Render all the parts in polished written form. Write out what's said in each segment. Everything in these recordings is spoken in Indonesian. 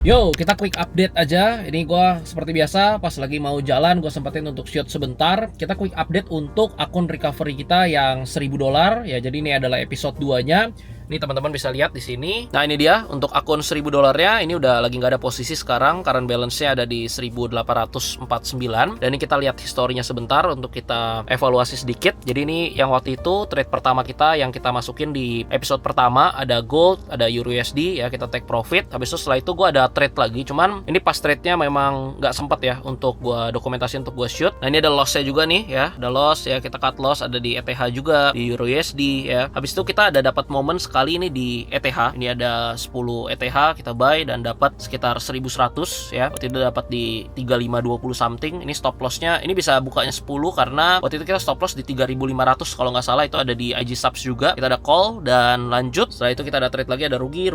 Yo, kita quick update aja. Ini gua seperti biasa pas lagi mau jalan gua sempetin untuk shoot sebentar. Kita quick update untuk akun recovery kita yang $1.000 ya. Jadi ini adalah episode 2-nya. Ini teman-teman bisa lihat di sini. Nah, ini dia untuk akun $1.000-nya. Ini udah lagi nggak ada posisi sekarang. Current balance-nya ada di 1.849. Dan ini kita lihat historinya sebentar untuk kita evaluasi sedikit. Jadi ini yang waktu itu trade pertama kita yang kita masukin di episode pertama. Ada gold, ada euro USD ya, kita take profit. Habis itu setelah itu gua ada trade lagi. Cuman ini pas trade-nya memang nggak sempet ya untuk gua dokumentasi, untuk gua shoot. Nah, ini ada loss-nya juga nih ya. Ada loss ya, kita cut loss. Ada di ETH juga, di euro USD ya. Habis itu kita ada dapat momen sekali ini di ETH. Ini ada 10 ETH kita buy dan dapat sekitar 1100 ya. Waktu itu dapat di 3520 something. Ini stop loss-nya ini bisa bukanya 10 karena waktu itu kita stop loss di 3500 kalau nggak salah. Itu ada di IG subs juga. Kita ada call dan lanjut. Setelah itu kita ada trade lagi, ada rugi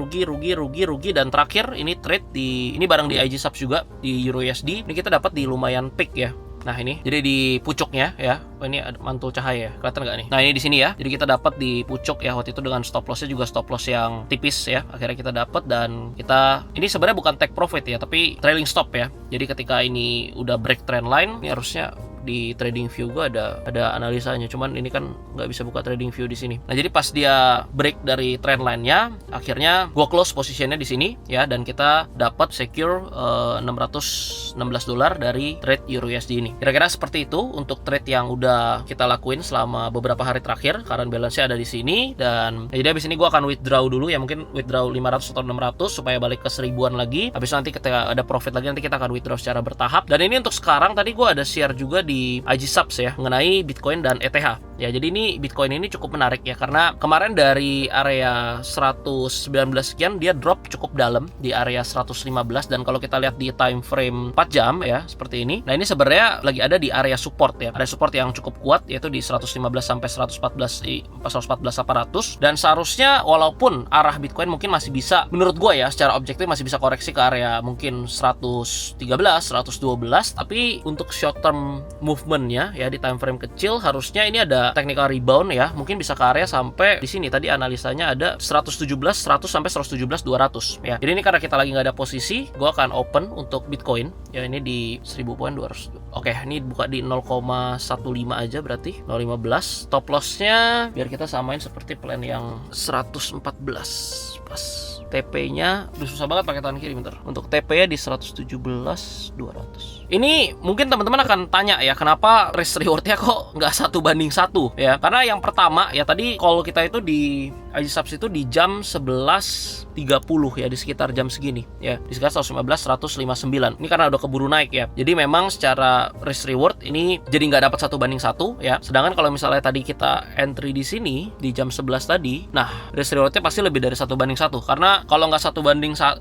dan terakhir ini trade di ini barang di IG subs juga di euro USD. Ini kita dapat di lumayan peak ya. Nah, ini jadi di pucuknya ya. Oh, ini ada mantul cahaya, kelihatan nggak nih? Nah, ini di sini ya. Jadi kita dapat di pucuk ya waktu itu dengan stop lossnya juga stop loss yang tipis ya. Akhirnya kita dapat dan kita ini sebenarnya bukan take profit ya, tapi trailing stop ya. Jadi ketika ini udah break trend line, ini harusnya di trading view gue ada analisanya, cuman ini kan nggak bisa buka trading view di sini. Nah, jadi pas dia break dari trend line-nya, akhirnya gue close positionnya di sini ya, dan kita dapat secure $616 dari trade euro USD ini. Kira-kira seperti itu untuk trade yang udah kita lakuin selama beberapa hari terakhir. Current balance-nya ada di sini dan jadi habis ini gue akan withdraw dulu ya, mungkin withdraw 500 atau 600 supaya balik ke 1000-an lagi. Habis nanti ketika ada profit lagi nanti kita akan withdraw secara bertahap. Dan ini untuk sekarang tadi gue ada share juga di IG subs ya mengenai Bitcoin dan ETH ya. Jadi ini Bitcoin ini cukup menarik ya, karena kemarin dari area 119 sekian dia drop cukup dalam di area 115, dan kalau kita lihat di time frame 4 jam ya seperti ini. Nah, ini sebenarnya lagi ada di area support ya. Ada support yang cukup kuat yaitu di 115 sampai 114 dan seharusnya walaupun arah Bitcoin mungkin masih bisa, menurut gue ya secara objektif masih bisa koreksi ke area mungkin 113, 112, tapi untuk short term movementnya ya di time frame kecil harusnya ini ada technical rebound ya, mungkin bisa ke area sampai di sini tadi analisanya ada 117 100 sampai 117 200 ya. Jadi ini karena kita lagi nggak ada posisi, gue akan open untuk Bitcoin ya, ini di 1000.200. Oke, ini buka di 0,15 aja berarti 0,15. Stop lossnya biar kita samain seperti plan yang 114 pas. TP-nya udah susah banget pakai tangan kiri, bentar. Untuk TP-nya di 117.200. Ini mungkin teman-teman akan tanya ya, kenapa risk reward-nya kok nggak 1:1 ya? Karena yang pertama ya tadi call kita itu di IG subs itu di jam 11.30 ya, di sekitar jam segini ya, di sekitar 115 159. Ini karena udah keburu naik ya. Jadi memang secara risk reward ini jadi nggak dapat 1:1 ya. Sedangkan kalau misalnya tadi kita entry di sini di jam 11 tadi, nah risk reward-nya pasti lebih dari 1:1, karena kalau nggak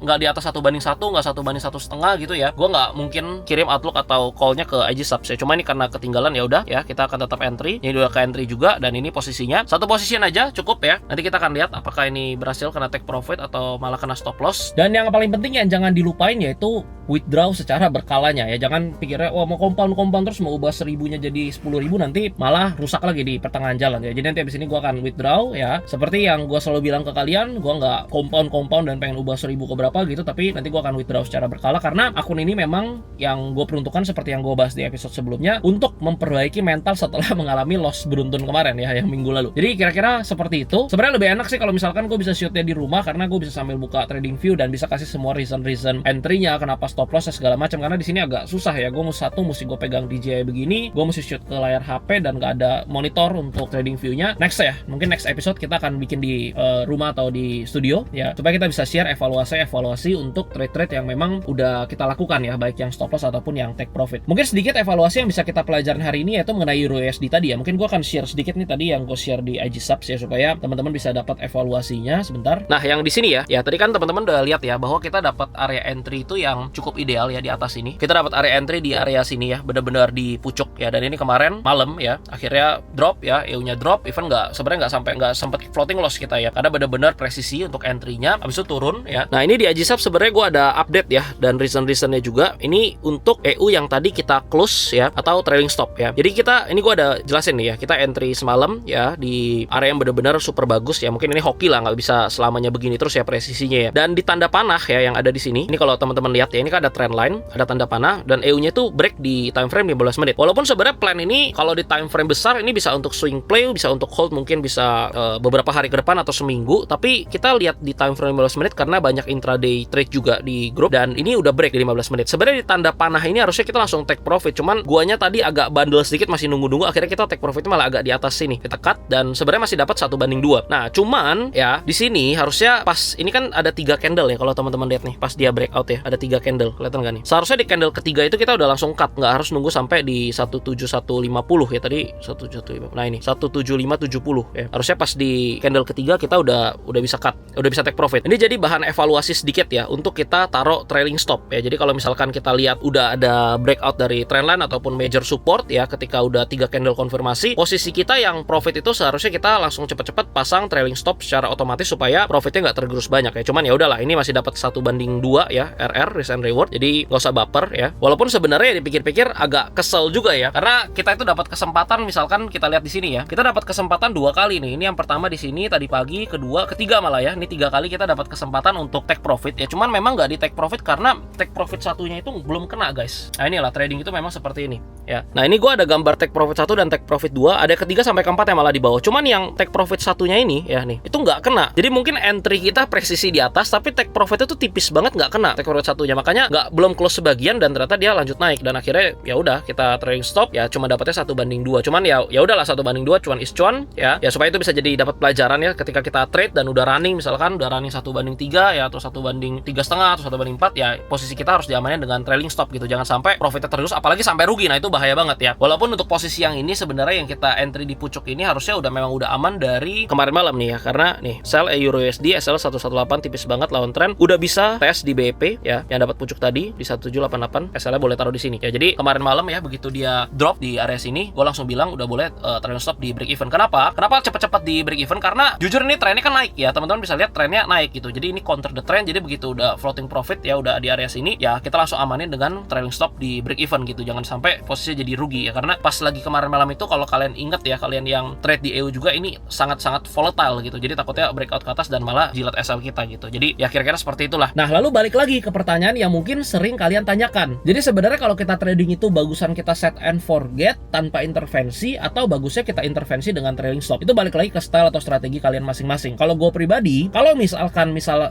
nggak di atas 1:1, nggak 1:1,5 gitu ya, gue nggak mungkin kirim outlook atau call-nya ke IG subs ya. Cuma ini karena ketinggalan ya udah ya, kita akan tetap entry. Ini udah ke entry juga dan ini posisinya satu position aja cukup ya. Nanti kita akan lihat apakah ini berhasil kena take profit atau malah kena stop loss. Dan yang paling penting yang jangan dilupain yaitu withdraw secara berkalanya ya. Jangan pikirnya wah mau compound terus mau ubah 1000-nya jadi 10.000 nanti malah rusak lagi di pertengahan jalan ya. Jadi nanti abis ini gue akan withdraw ya. Seperti yang gue selalu bilang ke kalian, gue nggak compound dan pengen ubah 1000 ke berapa gitu, tapi nanti gue akan withdraw secara berkala karena akun ini memang yang gue peruntukkan seperti yang gue bahas di episode sebelumnya untuk memperbaiki mental setelah mengalami loss beruntun kemarin ya, yang minggu lalu. Jadi kira-kira seperti itu. Sebenarnya lebih enak sih kalau misalkan gue bisa shootnya di rumah, karena gue bisa sambil buka trading view dan bisa kasih semua reason entry-nya, kenapa stop loss segala macam. Karena di sini agak susah ya, gue mesti gue pegang DJI begini, gue mesti shoot ke layar HP dan gak ada monitor untuk trading view-nya. Next ya, mungkin next episode kita akan bikin di rumah atau di studio ya, supaya kita bisa share evaluasi untuk trade-trade yang memang udah kita lakukan ya, baik yang stop loss ataupun yang take profit. Mungkin sedikit evaluasi yang bisa kita pelajarin hari ini yaitu mengenai euro USD tadi ya. Mungkin gue akan share sedikit nih tadi yang gue share di IG subs ya, supaya teman-teman bisa dapat evaluasinya sebentar. Nah, yang di sini ya tadi kan teman-teman udah lihat ya bahwa kita dapat area entry itu yang cukup cukup ideal ya di atas ini. Kita dapat area entry di area sini ya, benar-benar di pucuk ya. Dan ini kemarin malam ya, akhirnya drop ya, EU-nya drop, even sebenarnya nggak sempat floating loss kita ya, karena benar-benar presisi untuk entry-nya. Habis itu turun ya. Nah ini di AjiSub sebenarnya gue ada update ya, dan reason-reasonnya juga. Ini untuk EU yang tadi kita close ya, atau trailing stop ya. Jadi ini gue ada jelasin nih ya, kita entry semalam ya di area yang benar-benar super bagus ya. Mungkin ini hoki lah, nggak bisa selamanya begini terus ya presisinya ya. Dan di tanda panah ya yang ada di sini, ini kalau teman-teman lihat ya, ini kan ada trend line, ada tanda panah, dan EU-nya tuh break di time frame 15 menit. Walaupun sebenarnya plan ini kalau di time frame besar ini bisa untuk swing play, bisa untuk hold, mungkin bisa beberapa hari ke depan atau seminggu. Tapi kita lihat di time frame 15 menit karena banyak intraday trade juga di grup, dan ini udah break di 15 menit. Sebenarnya di tanda panah ini harusnya kita langsung take profit, cuman guanya tadi agak bandel sedikit, masih nunggu-nunggu, akhirnya kita take profitnya malah agak di atas sini. Kita cut dan sebenarnya masih dapat 1:2. Nah, cuman ya di sini harusnya pas ini kan ada 3 candle ya, kalau teman-teman lihat nih pas dia breakout ya, ada 3 candle, kelihatan nggak nih? Seharusnya di candle ketiga itu kita udah langsung cut, nggak harus nunggu sampai di 17150 ya, tadi 17150. Nah ini 17570 ya. Harusnya pas di candle ketiga kita udah bisa cut, udah bisa take profit. Ini jadi bahan evaluasi sedikit ya untuk kita taruh trailing stop ya. Jadi kalau misalkan kita lihat udah ada breakout dari trendline ataupun major support ya, ketika udah 3 candle konfirmasi, posisi kita yang profit itu seharusnya kita langsung cepet-cepet pasang trailing stop secara otomatis supaya profitnya nggak tergerus banyak ya. Cuman ya udahlah, ini masih dapat 1:2 ya RR, risk and reward, jadi nggak usah baper ya. Walaupun sebenarnya dipikir-pikir agak kesel juga ya, karena kita itu dapat kesempatan, misalkan kita lihat di sini ya, kita dapat kesempatan 2 kali nih. Ini yang pertama di sini tadi pagi, kedua, ketiga malah ya. Ini 3 kali kita dapat kesempatan untuk take profit ya. Cuman memang nggak di take profit karena take profit satunya itu belum kena guys. Nah inilah trading itu memang seperti ini ya. Nah ini gue ada gambar take profit 1 dan take profit 2, ada ketiga sampai keempat yang malah di bawah. Cuman yang take profit satunya ini ya nih, itu nggak kena. Jadi mungkin entry kita presisi di atas, tapi take profit itu tipis banget, nggak kena take profit satunya. Makanya belum close sebagian dan ternyata dia lanjut naik, dan akhirnya ya udah kita trading stop ya, cuma dapatnya 1:2. Cuman ya udahlah, 1:2 cuan is cuan ya supaya itu bisa jadi dapat pelajaran ya ketika kita trade dan udah running, misalkan udah running 1:3 ya, atau 1:3,5 atau 1:4 ya, posisi kita harus diamanin dengan trailing stop gitu. Jangan sampai profitnya tergerus, apalagi sampai rugi. Nah itu bahaya banget ya. Walaupun untuk posisi yang ini sebenarnya yang kita entry di pucuk ini harusnya memang udah aman dari kemarin malam nih ya, karena nih sell Euro USD SL 118 tipis banget lawan trend, udah bisa tes di BEP ya, yang dapat pucuk tadi di 1788, SL-nya boleh taruh di sini ya. Jadi kemarin malam ya, begitu dia drop di area sini, gue langsung bilang udah boleh trailing stop di break even. Kenapa cepet-cepet di break even? Karena jujur ini trennya kan naik ya, teman-teman bisa lihat trennya naik gitu. Jadi ini counter the trend. Jadi begitu udah floating profit ya, udah di area sini ya, kita langsung amanin dengan trailing stop di break even gitu. Jangan sampai posisinya jadi rugi ya, karena pas lagi kemarin malam itu kalau kalian ingat ya, kalian yang trade di EU juga, ini sangat-sangat volatile gitu. Jadi takutnya breakout ke atas dan malah jilat SL kita gitu. Jadi ya kira-kira seperti itulah. Nah lalu balik lagi ke pertanyaan yang mungkin sering kalian tanyakan. Jadi sebenarnya kalau kita trading itu bagusan kita set and forget tanpa intervensi, atau bagusnya kita intervensi dengan trailing stop? Itu balik lagi ke style atau strategi kalian masing-masing. Kalau gue pribadi, kalau misal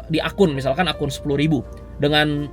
di akun, misalkan akun 10.000 dengan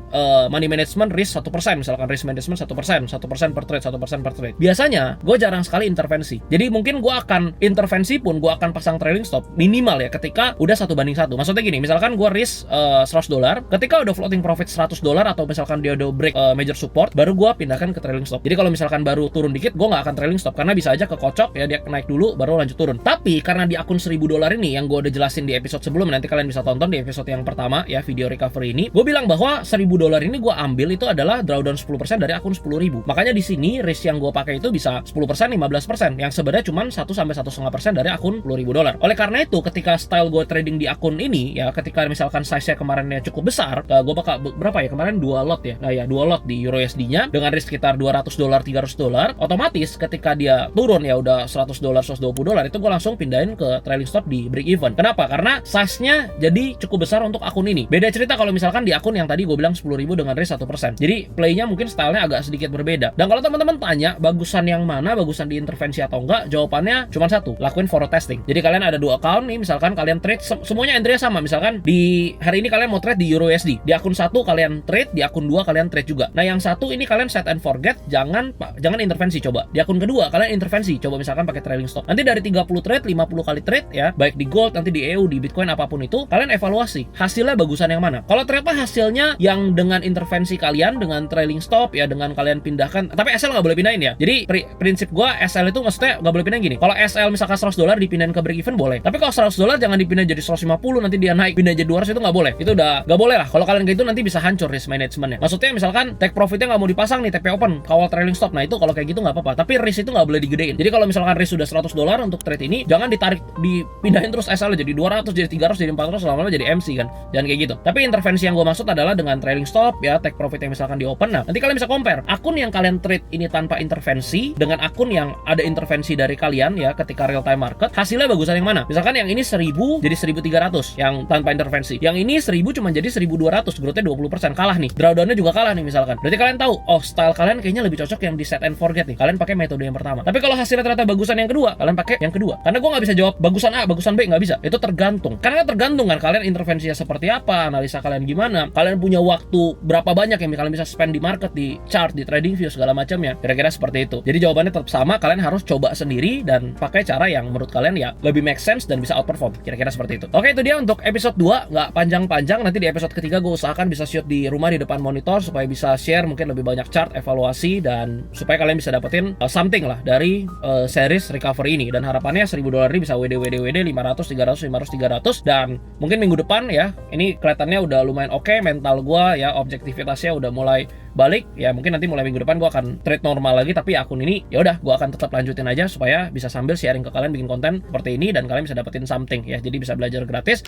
money management risk 1%, misalkan risk management 1% per trade, 1% per trade. Biasanya gue jarang sekali intervensi. Jadi mungkin gue akan intervensi pun gue akan pasang trailing stop minimal ya ketika udah 1:1. Maksudnya gini, misalkan gue risk $100, ketika udah floating profit $100 atau misalkan dia udah break major support, baru gue pindahkan ke trailing stop. Jadi kalau misalkan baru turun dikit, gue nggak akan trailing stop karena bisa aja kekocok ya, dia naik dulu baru lanjut turun. Tapi karena di akun $1.000 ini yang gue udah jelasin di episode sebelumnya, nanti kalian bisa tonton di episode yang pertama ya, video recovery ini, gue bilang bahwa $1.000 ini gue ambil itu adalah drawdown 10% dari akun 10.000. Makanya di sini risk yang gue pakai itu bisa 10%, 15%, yang sebenarnya cuma 1-1,5% dari akun $10.000. Oleh karena itu, ketika style gue trading di akun ini ya, ketika misalkan size-nya kemarinnya cukup besar, gue bakal berapa ya kemarin, 2 lot ya. Nah ya 2 lot di Euro USD-nya dengan risk sekitar $200, $300. Otomatis ketika dia turun ya udah $100, $120, itu gue langsung pindahin ke trailing stop di break even. Kenapa? Karena size-nya jadi cukup besar untuk akun ini. Beda cerita kalau misalkan di akun yang tadi gue bilang 10.000 dengan risk 1%. Jadi playnya mungkin stylenya agak sedikit berbeda. Dan kalau teman-teman tanya bagusan yang mana, bagusan diintervensi atau enggak, jawabannya cuma satu, lakuin forward testing. Jadi kalian ada 2 account nih, misalkan kalian trade semuanya entry-nya sama. Misalkan di hari ini kalian mau trade di Euro USD, di akun 1 kalian trade, di akun 2 kalian trade juga. Nah yang satu ini kalian set and forget, jangan intervensi coba. Di akun kedua kalian intervensi, coba misalkan pakai trailing stop. Nanti dari 30 trade, 50 kali trade ya, baik di gold, nanti di EU, di Bitcoin, apapun itu, kalian evaluasi hasilnya bagusan yang mana. Kalau ternyata hasilnya SL-nya yang dengan intervensi kalian, dengan trailing stop ya, dengan kalian pindahkan, tapi SL nggak boleh pindahin ya. Jadi prinsip gua SL itu maksudnya nggak boleh pindahin gini. Kalau SL misalkan $100 dipindahin ke break even boleh. Tapi kalau $100 jangan dipindahin jadi 150, nanti dia naik pindah jadi 200, itu nggak boleh. Itu udah nggak boleh lah. Kalau kalian kayak gitu nanti bisa hancur risk managementnya. Maksudnya misalkan take profitnya nggak mau dipasang nih, TP open, kawal trailing stop. Nah itu kalau kayak gitu nggak apa-apa. Tapi risk itu nggak boleh digedein. Jadi kalau misalkan risk sudah $100 untuk trade ini, jangan ditarik dipindahin terus SL jadi 200, jadi 300, jadi 400, lama-lama jadi MC kan. Jangan kayak gitu. Tapi intervensi yang gue maksud adalah dengan trailing stop ya, take profit yang misalkan di open. Nah, nanti kalian bisa compare akun yang kalian trade ini tanpa intervensi dengan akun yang ada intervensi dari kalian ya ketika real time market, hasilnya bagusan yang mana? Misalkan yang ini 1000 jadi 1300 yang tanpa intervensi. Yang ini 1000 cuma jadi 1200, growth-nya 20%, kalah nih. Drawdown-nya juga kalah nih misalkan. Berarti kalian tahu, oh style kalian kayaknya lebih cocok yang di set and forget nih. Kalian pakai metode yang pertama. Tapi kalau hasilnya ternyata bagusan yang kedua, kalian pakai yang kedua. Karena gue nggak bisa jawab bagusan A, bagusan B, nggak bisa. Itu tergantung. Karena tergantung kan kalian intervensinya seperti apa, analisa kalian gimana, kalian punya waktu berapa banyak yang kalian bisa spend di market, di chart, di trading view segala macamnya. Kira-kira seperti itu. Jadi jawabannya tetap sama, kalian harus coba sendiri dan pakai cara yang menurut kalian ya lebih make sense dan bisa outperform. Kira-kira seperti itu. Oke, itu dia untuk episode 2, nggak panjang-panjang. Nanti di episode ketiga gue usahakan bisa shoot di rumah di depan monitor supaya bisa share mungkin lebih banyak chart, evaluasi, dan supaya kalian bisa dapetin something lah dari series recovery ini. Dan harapannya $1000 ini bisa WD 500, 300, 500, 300. Dan mungkin minggu depan ya, ini kelihatannya udah lumayan oke, mental gue ya, objektivitasnya udah mulai balik ya. Mungkin nanti mulai minggu depan gue akan trade normal lagi, tapi akun ini ya udah gue akan tetap lanjutin aja supaya bisa sambil sharing ke kalian, bikin konten seperti ini dan kalian bisa dapetin something ya, jadi bisa belajar gratis.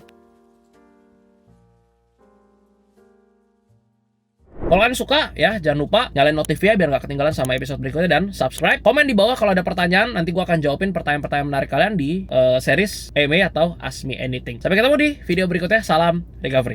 Kalau kalian suka ya, jangan lupa nyalain notifnya biar nggak ketinggalan sama episode berikutnya, dan subscribe. Komen di bawah kalau ada pertanyaan, nanti gue akan jawabin pertanyaan-pertanyaan menarik kalian di series AMA atau Ask Me Anything. Sampai ketemu di video berikutnya. Salam recovery.